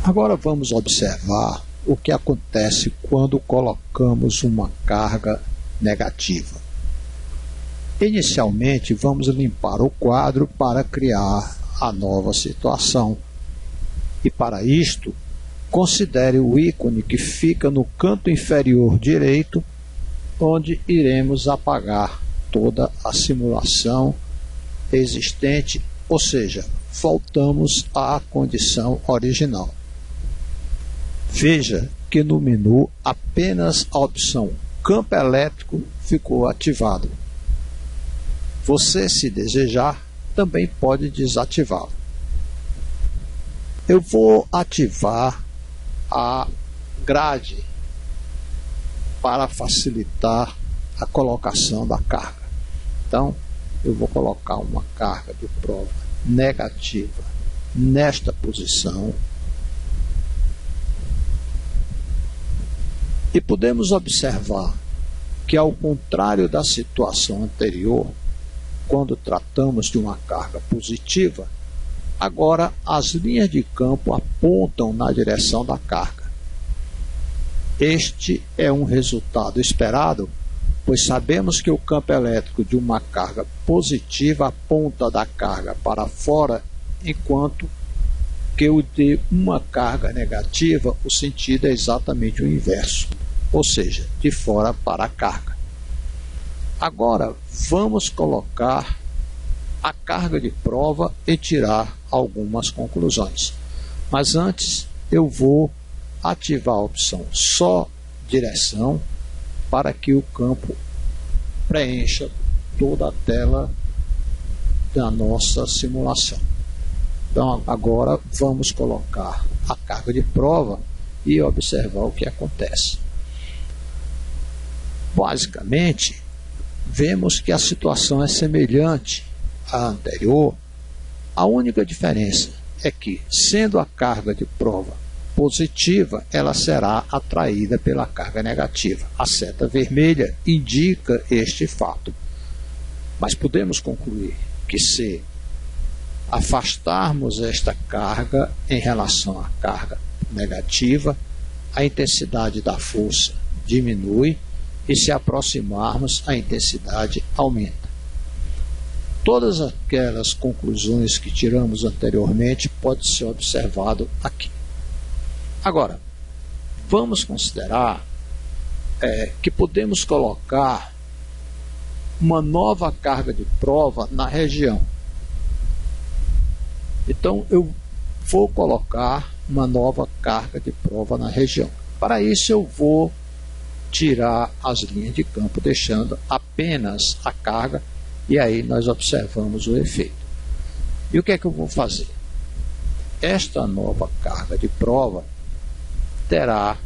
Agora vamos observar o que acontece quando colocamos uma carga negativa. Inicialmente, vamos limpar o quadro para criar a nova situação. E para isto, considere o ícone que fica no canto inferior direito, onde iremos apagar toda a simulação existente, ou seja, voltamos à condição original. Veja que no menu apenas a opção campo elétrico ficou ativado. Você, se desejar, também pode desativá-lo. Eu vou ativar a grade para facilitar a colocação da carga. Então, eu vou colocar uma carga de prova negativa nesta posição. E podemos observar que, ao contrário da situação anterior, quando tratamos de uma carga positiva, agora as linhas de campo apontam na direção da carga. Este é um resultado esperado, pois sabemos que o campo elétrico de uma carga positiva aponta da carga para fora, enquanto que o de uma carga negativa, o sentido é exatamente o inverso, ou seja, de fora para a carga. Agora vamos colocar a carga de prova e tirar algumas conclusões. Mas antes eu vou ativar a opção só direção para que o campo preencha toda a tela da nossa simulação. Então agora vamos colocar a carga de prova e observar o que acontece. Basicamente, vemos que a situação é semelhante à anterior. A única diferença é que, sendo a carga de prova positiva, ela será atraída pela carga negativa. A seta vermelha indica este fato. Mas podemos concluir que, se afastarmos esta carga em relação à carga negativa, a intensidade da força diminui, e se aproximarmos, a intensidade aumenta. Todas aquelas conclusões que tiramos anteriormente podem ser observado aqui. Agora, vamos considerar que podemos colocar uma nova carga de prova na região. Então, eu vou colocar uma nova carga de prova na região. Para isso, eu vou tirar as linhas de campo, deixando apenas a carga, e aí nós observamos o efeito. E o que é que eu vou fazer? Esta nova carga de prova terá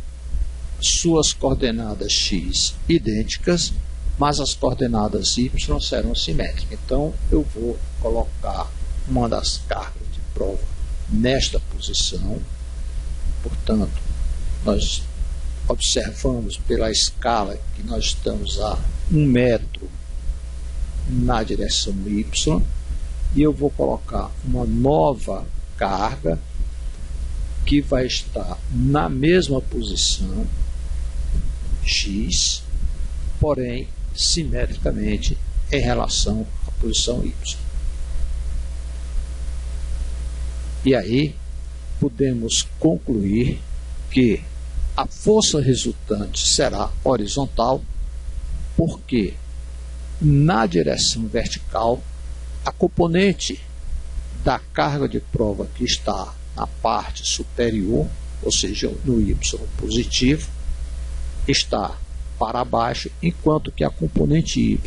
suas coordenadas x idênticas, mas as coordenadas y serão simétricas. Então eu vou colocar uma das cargas de prova nesta posição. Portanto, nós observamos pela escala que nós estamos a 1 metro na direção y, e eu vou colocar uma nova carga que vai estar na mesma posição x, porém simetricamente em relação à posição y. E aí podemos concluir que a força resultante será horizontal, porque na direção vertical a componente da carga de prova que está na parte superior, ou seja, no y positivo, está para baixo, enquanto que a componente y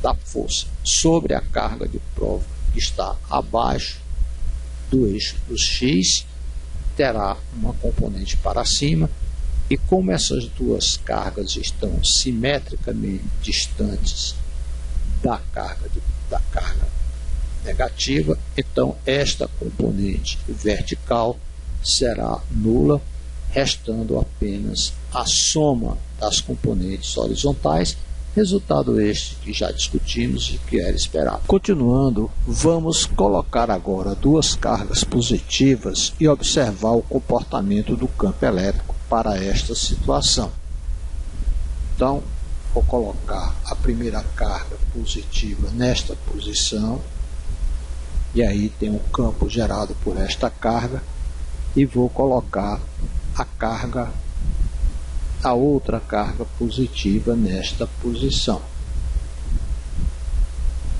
da força sobre a carga de prova que está abaixo do eixo dos x terá uma componente para cima. E como essas duas cargas estão simetricamente distantes da carga negativa, então esta componente vertical será nula, restando apenas a soma das componentes horizontais, Resultado este que já discutimos e que era esperado. Continuando, vamos colocar agora duas cargas positivas e observar o comportamento do campo elétrico para esta situação. Então, vou colocar a primeira carga positiva nesta posição, e aí tem um campo gerado por esta carga, e vou colocar a outra carga positiva nesta posição.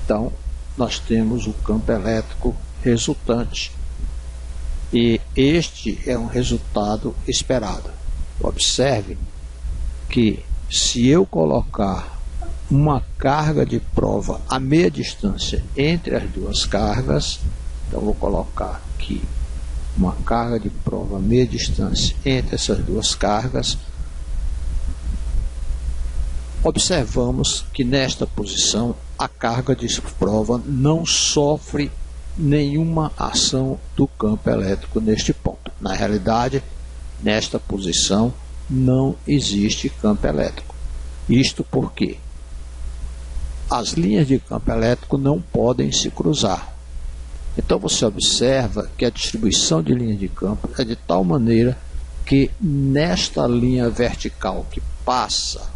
Então, nós temos o campo elétrico resultante, e este é um resultado esperado. Observe que se eu colocar uma carga de prova a meia distância entre as duas cargas, então vou colocar aqui uma carga de prova a meia distância entre essas duas cargas, observamos que nesta posição a carga de prova não sofre nenhuma ação do campo elétrico neste ponto. Na realidade, nesta posição não existe campo elétrico. Isto porque as linhas de campo elétrico não podem se cruzar. Então você observa que a distribuição de linhas de campo é de tal maneira que nesta linha vertical que passa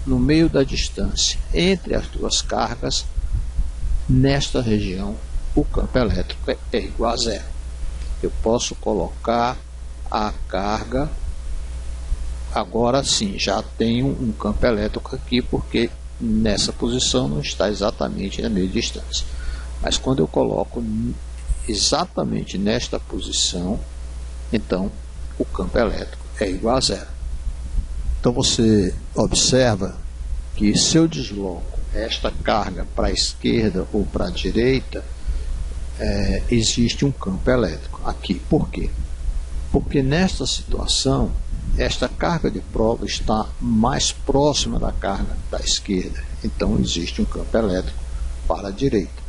no meio da distância entre as duas cargas, nesta região o campo elétrico é igual a zero. Eu posso colocar a carga. Agora sim, já tenho um campo elétrico aqui, porque nessa posição não está exatamente na meia distância. Mas quando eu coloco exatamente nesta posição, então o campo elétrico é igual a zero. Então você observa que se eu desloco esta carga para a esquerda ou para a direita, existe um campo elétrico aqui. Por quê? Porque nesta situação, esta carga de prova está mais próxima da carga da esquerda, então existe um campo elétrico para a direita.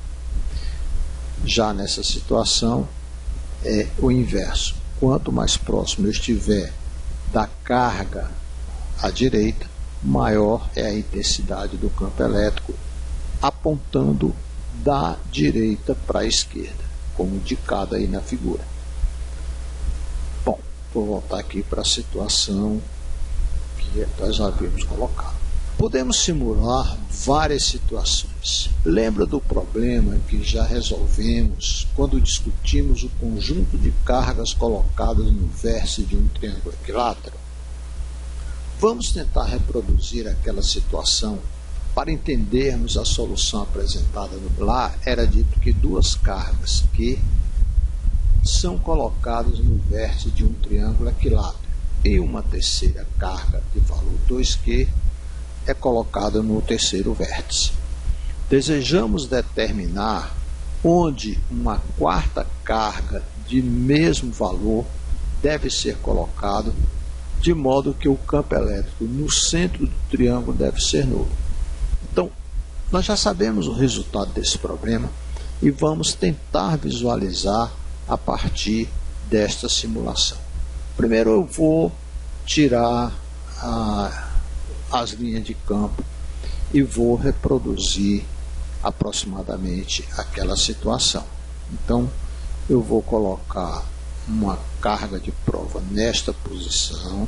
Já nessa situação é o inverso. Quanto mais próximo eu estiver da carga à direita, maior é a intensidade do campo elétrico, apontando da direita para a esquerda, como indicado aí na figura. Bom, vou voltar aqui para a situação que nós havíamos colocado. Podemos simular várias situações. Lembra do problema que já resolvemos quando discutimos o conjunto de cargas colocadas no vértice de um triângulo equilátero? Vamos tentar reproduzir aquela situação para entendermos a solução apresentada no lá. Era dito que duas cargas Q são colocadas no vértice de um triângulo equilátero e uma terceira carga de valor 2Q é colocada no terceiro vértice. Desejamos determinar onde uma quarta carga de mesmo valor deve ser colocado, de modo que o campo elétrico no centro do triângulo deve ser nulo. Então, nós já sabemos o resultado desse problema e vamos tentar visualizar a partir desta simulação. Primeiro eu vou tirar as linhas de campo e vou reproduzir aproximadamente aquela situação. Então, eu vou colocar uma carga de prova nesta posição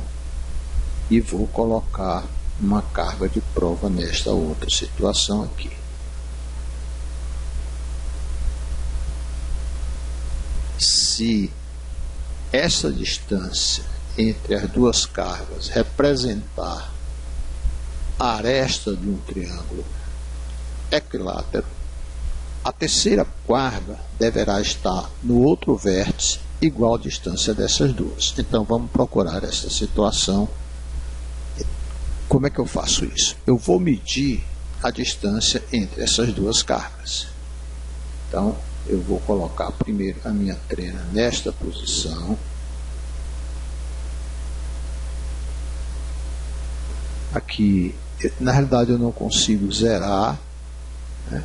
e vou colocar uma carga de prova nesta outra situação aqui. Se essa distância entre as duas cargas representar a aresta de um triângulo equilátero, a terceira carga deverá estar no outro vértice igual à distância dessas duas. Então vamos procurar essa situação. Como é que eu faço isso? Eu vou medir a distância entre essas duas cargas. Então eu vou colocar primeiro a minha trena nesta posição. Aqui, na realidade, eu não consigo zerar, né?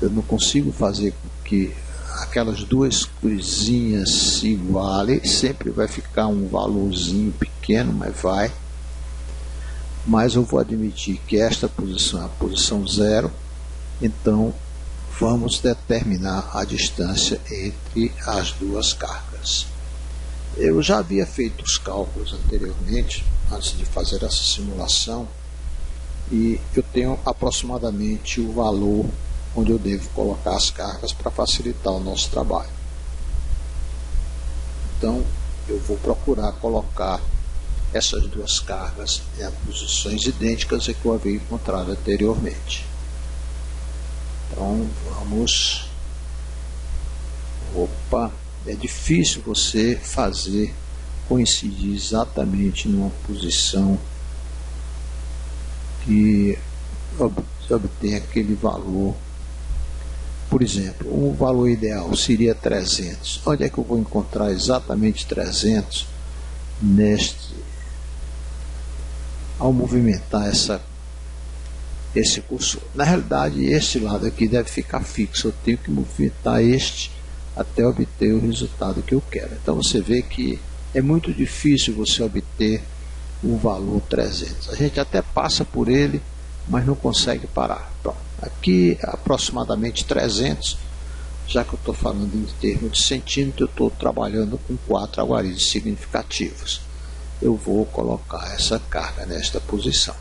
Eu não consigo fazer com que aquelas duas cruzinhas se igualem, sempre vai ficar um valorzinho pequeno, mas vai. mas eu vou admitir que esta posição é a posição 0, então vamos determinar a distância entre as duas cargas. Eu já havia feito os cálculos anteriormente, antes de fazer essa simulação, e eu tenho aproximadamente o valor onde eu devo colocar as cargas para facilitar o nosso trabalho. Então, eu vou procurar colocar essas duas cargas em posições idênticas que eu havia encontrado anteriormente. Então, vamos... Opa! É difícil você fazer coincidir exatamente numa posição que obtém aquele valor. Por exemplo, um valor ideal seria 300. Onde é que eu vou encontrar exatamente 300 ao movimentar esse cursor? Na realidade, este lado aqui deve ficar fixo. Eu tenho que movimentar este até obter o resultado que eu quero. Então você vê que é muito difícil você obter o valor 300. A gente até passa por ele, mas não consegue parar. Pronto. Aqui aproximadamente 300, já que eu estou falando em termos de centímetro, eu estou trabalhando com 4 algarismos significativos. Eu vou colocar essa carga nesta posição.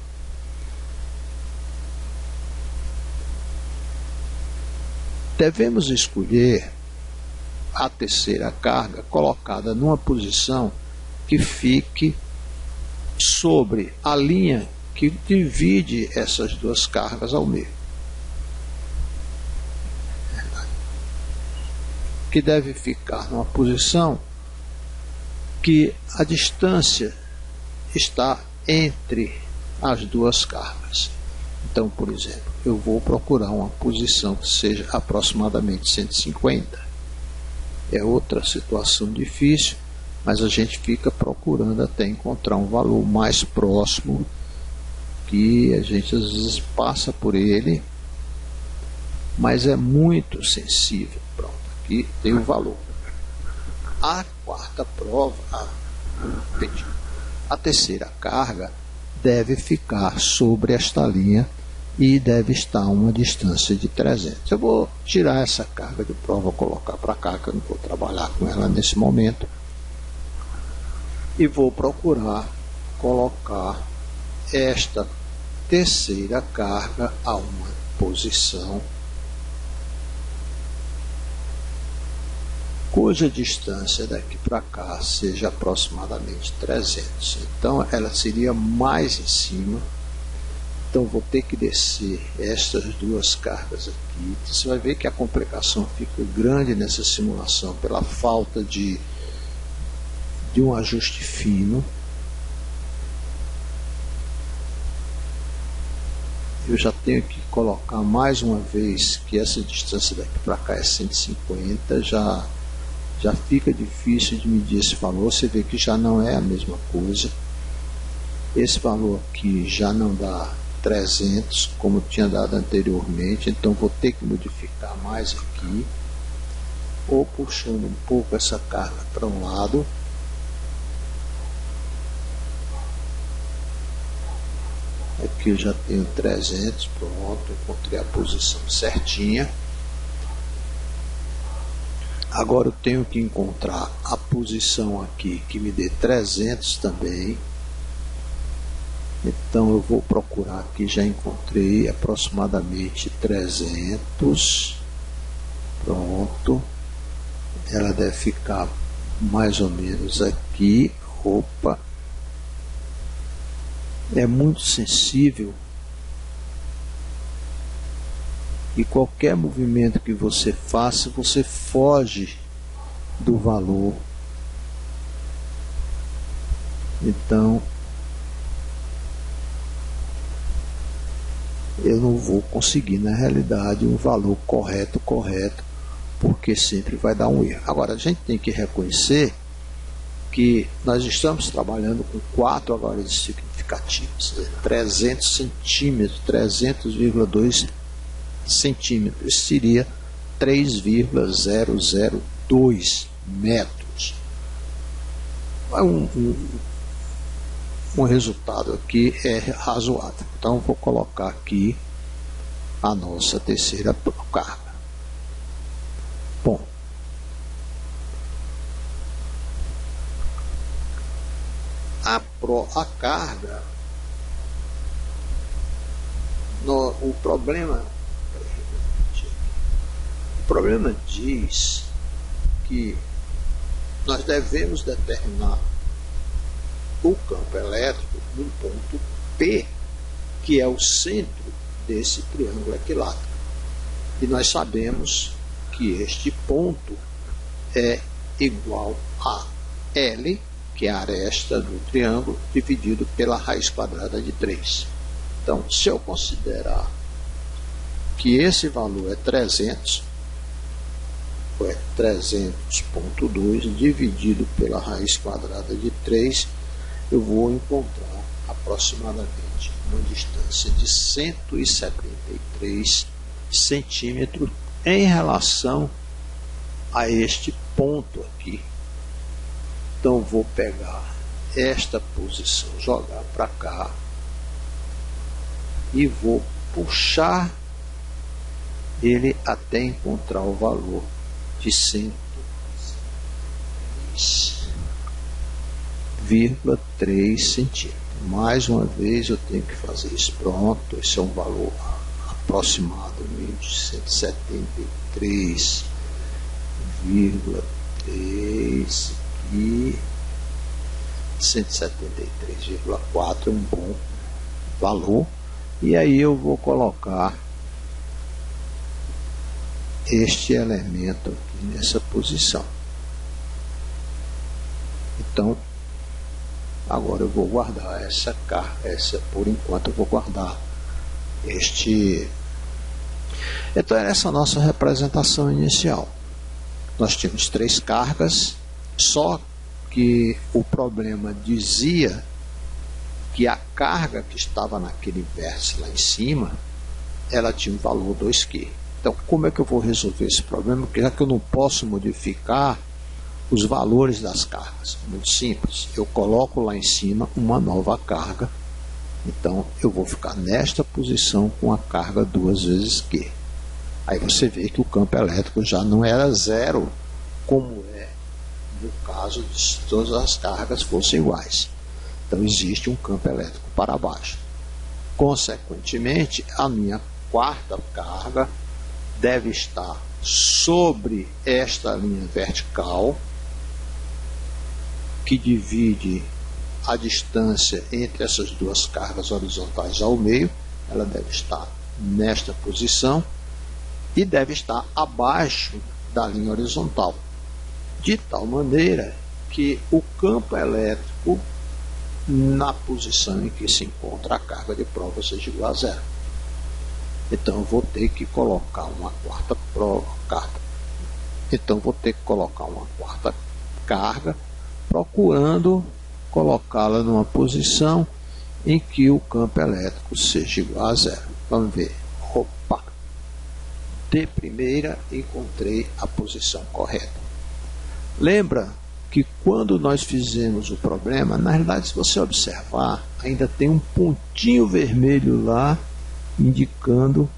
Devemos escolher a terceira carga colocada numa posição que fique sobre a linha que divide essas duas cargas ao meio, que deve ficar numa posição que a distância está entre as duas cargas. Então, por exemplo, eu vou procurar uma posição que seja aproximadamente 150. É outra situação difícil, mas a gente fica procurando até encontrar um valor mais próximo, que a gente às vezes passa por ele, mas é muito sensível. Pronto, aqui tem o valor. A quarta prova, a terceira carga deve ficar sobre esta linha e deve estar a uma distância de 300. Eu vou tirar essa carga de prova, colocar para cá, que eu não vou trabalhar com ela nesse momento, e vou procurar colocar esta terceira carga a uma posição cuja distância daqui para cá seja aproximadamente 300. Então ela seria mais em cima. Então vou ter que descer estas duas cargas aqui. Você vai ver que a complicação fica grande nessa simulação pela falta de um ajuste fino. Eu já tenho que colocar mais uma vez que essa distância daqui para cá é 150, já fica difícil de medir esse valor. Você vê que já não é a mesma coisa. Esse valor aqui já não dá 300 como tinha dado anteriormente, então vou ter que modificar mais aqui, ou puxando um pouco essa carga para um lado. Aqui eu já tenho 300, pronto, encontrei a posição certinha. Agora eu tenho que encontrar a posição aqui que me dê 300 também. Então eu vou procurar aqui, já encontrei aproximadamente 300. Pronto. Ela deve ficar mais ou menos aqui. Opa! É muito sensível. E qualquer movimento que você faça, você foge do valor. Então, eu não vou conseguir, na realidade, um valor correto, porque sempre vai dar um erro. Agora, a gente tem que reconhecer que nós estamos trabalhando com 4 algarismos significativos, 300 centímetros, 300,2 centímetros, seria 3,002 metros. um resultado aqui é razoável. Então vou colocar aqui a nossa terceira carga. Bom, a carga, o problema diz que nós devemos determinar o campo elétrico no ponto P, que é o centro desse triângulo equilátero. E nós sabemos que este ponto é igual a L, que é a aresta do triângulo, dividido pela raiz quadrada de 3. Então, se eu considerar que esse valor é 300, é 300.2 dividido pela raiz quadrada de 3, eu vou encontrar aproximadamente uma distância de 173 centímetros em relação a este ponto aqui. Então vou pegar esta posição, jogar para cá e vou puxar ele até encontrar o valor de 103,3 centímetros. Mais uma vez eu tenho que fazer isso. Pronto, esse é um valor aproximadamente 173,3 e 173,4 é um bom valor. E aí eu vou colocar este elemento aqui nessa posição. Então, agora eu vou guardar essa por enquanto eu vou guardar este. Então, essa é a nossa representação inicial. Nós tínhamos 3 cargas, só que o problema dizia que a carga que estava naquele vértice lá em cima, ela tinha um valor 2Q. Então, como é que eu vou resolver esse problema? Porque já que eu não posso modificar os valores das cargas, muito simples, eu coloco lá em cima uma nova carga. Então, eu vou ficar nesta posição com a carga 2 vezes Q. Aí você vê que o campo elétrico já não era zero, como é no caso de todas as cargas fossem iguais. Então, existe um campo elétrico para baixo. Consequentemente, a minha quarta carga deve estar sobre esta linha vertical, que divide a distância entre essas duas cargas horizontais ao meio. Ela deve estar nesta posição e deve estar abaixo da linha horizontal, de tal maneira que o campo elétrico na posição em que se encontra a carga de prova seja igual a zero. Então eu vou ter que colocar uma quarta carga, procurando colocá-la numa posição em que o campo elétrico seja igual a zero. Vamos ver. Opa! De primeira encontrei a posição correta. Lembra que quando nós fizemos o problema, na realidade, se você observar, ainda tem um pontinho vermelho lá indicando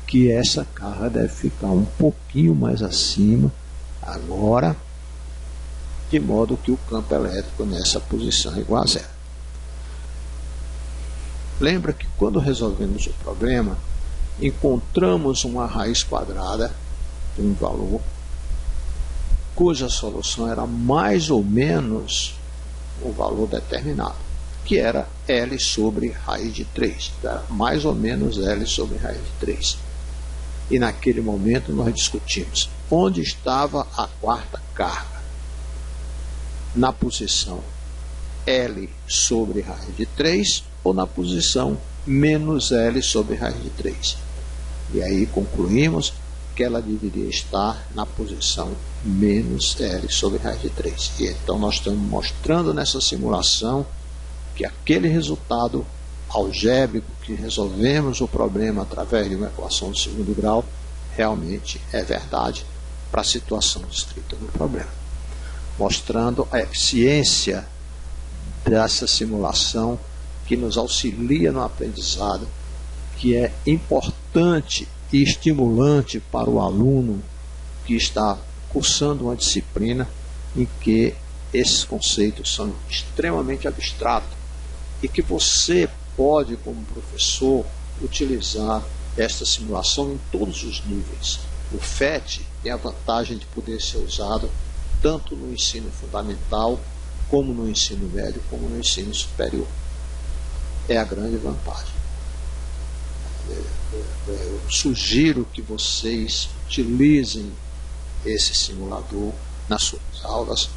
que essa carga deve ficar um pouquinho mais acima agora, de modo que o campo elétrico nessa posição é igual a zero. Lembra que quando resolvemos o problema, encontramos uma raiz quadrada de um valor cuja solução era mais ou menos o valor determinado, que era L sobre raiz de 3. Era mais ou menos L sobre raiz de 3. E naquele momento nós discutimos onde estava a quarta carga. Na posição L sobre raiz de 3 ou na posição menos L sobre raiz de 3. E aí concluímos que ela deveria estar na posição menos L sobre raiz de 3. E então nós estamos mostrando nessa simulação que aquele resultado algébrico que resolvemos o problema através de uma equação de segundo grau realmente é verdade para a situação descrita no problema, mostrando a eficiência dessa simulação que nos auxilia no aprendizado, que é importante e estimulante para o aluno que está cursando uma disciplina em que esses conceitos são extremamente abstratos e que você pode, como professor, utilizar esta simulação em todos os níveis. O FET tem a vantagem de poder ser usado tanto no ensino fundamental, como no ensino médio, como no ensino superior. É a grande vantagem. Eu sugiro que vocês utilizem esse simulador nas suas aulas.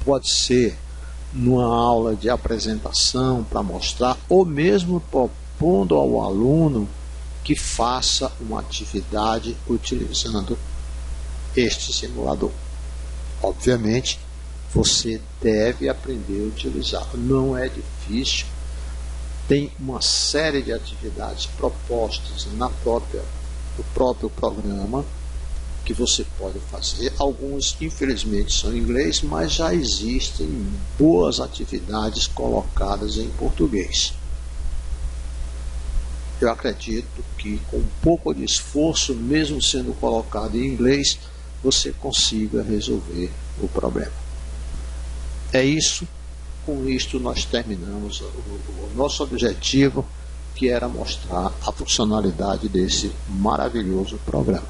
Pode ser numa aula de apresentação para mostrar, ou mesmo propondo ao aluno que faça uma atividade utilizando este simulador. Obviamente, você deve aprender a utilizar. Não é difícil. Tem uma série de atividades propostas no próprio programa que você pode fazer. Alguns, infelizmente, são em inglês, mas já existem boas atividades colocadas em português. Eu acredito que com um pouco de esforço, mesmo sendo colocado em inglês, você consiga resolver o problema. É isso. Com isto nós terminamos o nosso objetivo, que era mostrar a funcionalidade desse maravilhoso programa.